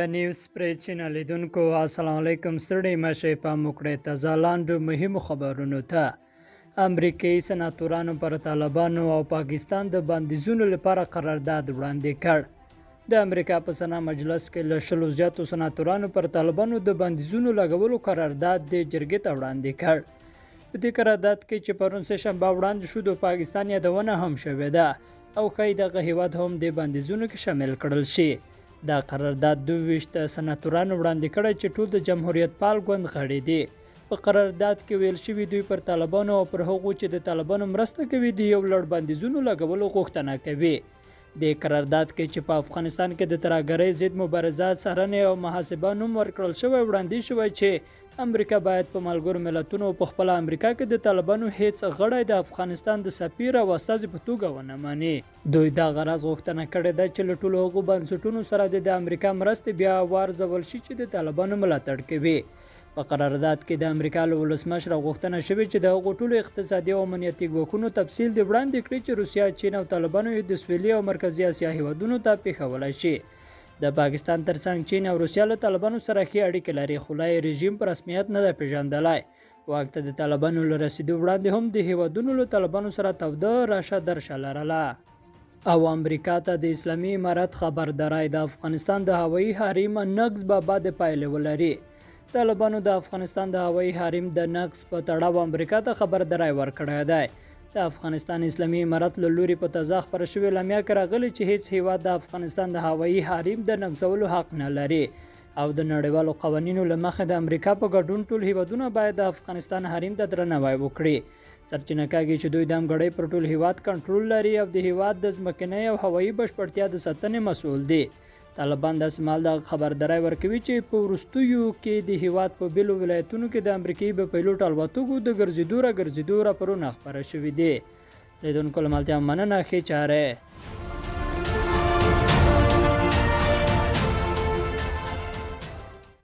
د نیوز پری چینل لیدونکو السلام علیکم. ستړي مشه په موکړه تازه لاندو مهمو خبرونو ته امریکایي سناتورانو پر طالبانو او پاکستان د بندیزونو لپاره قرارداد وړاندې کړ. د امریکا په سنا مجلس کې له شلو زیاتو سناتورانو پر طالبانو د بندیزونو لګولو قرارداد د جرګې ته وړاندې کړ. په دې قرارداد کې چې پرون سه شنبه وړاندې شو د پاکستان یادونه هم شوې ده او ښایي دغه هیواد هم د بندیزونو کې شامل کړل شي. دا قرارداد 22 سناتورانو وړاندې کړی چې ټول د جمهوریت پال ګوند غړي دي. په قرارداد کې ویل شوي دوی پر طالبانو او پر هغو چې د طالبانو مرسته کوي د یو لړ بندیزونو لګولو غوښتنه کوي. د قرارداد کې چې په افغانستان کې د ترهګرۍ ضد مبارزه څارنې او محاسبه نوم ورکړل شوی وړاندې شوی چې امریکا باید په ملګرو ملتونو په خپل امریکا کې د طالبانو هیڅ غړی د افغانستان د سفیر او استازي په توګه ونه ماني. دوی دا غرض غوښتنه کړې ده چې له ټولو هغو بنسټونو سره د امریکا مرستې بیا وارزول شي چې د طالبانو ملاتړ کوي. په قرارداد کې د امریکا له ولسمشر غوښتنه شوې چې د هغو ټولو اقتصادي او امنیتي ګواښونو تفصیل د وړاندې کړي چې روسیه، چین او طالبانو یې د سویلي او مرکزي اسیا هیوادونو ته پیښولی شي. د پاکستان ترڅنګ چین او روسیه له طالبانو سره ښې اړیکې لري خو لا یې رژیم په رسمیت نه ده پیژندلی. واک ته د طالبانو له رسیدو وړاندې هم د هیوادونو له طالبانو سره توده راشه درشه لرله او امریکا ته د اسلامي امارت خبرداری د افغانستان د هوایي حریم نقض به بعد پایلې ولري. طالبانو د افغانستان د هوایي حریم د نقض په تړاو امریکا ته خبرداری ورکړی دی. د افغانستان اسلامي امارت له لوري په تازه خپره شوې اعلامیه کې راغلي چې هیڅ هیواد د افغانستان د هوایي حریم د نقضولو حق نه لري او د نړیوالو قوانینو له مخې د امریکا په ګډون ټول هیوادونه باید د افغانستان حریم ته درناوی وکړي. سرچینه کاږي چې دوی د همګړۍ پر ټول هیواد کنټرول لري او د هیواد د ځمکنۍ او هوایي بشپړتیا د ساتنې مسؤل دي. طالبان داسې مهال د خبرداری ورکوي چې په وروستیو کې د هیواد په بیلو ولایتونو کې د امریکایي به پیلوټ الوتکو د ګرځېدو راپورونه خپاره شوي دي. لیدونکو له ملتیا مننه، ښې چارې.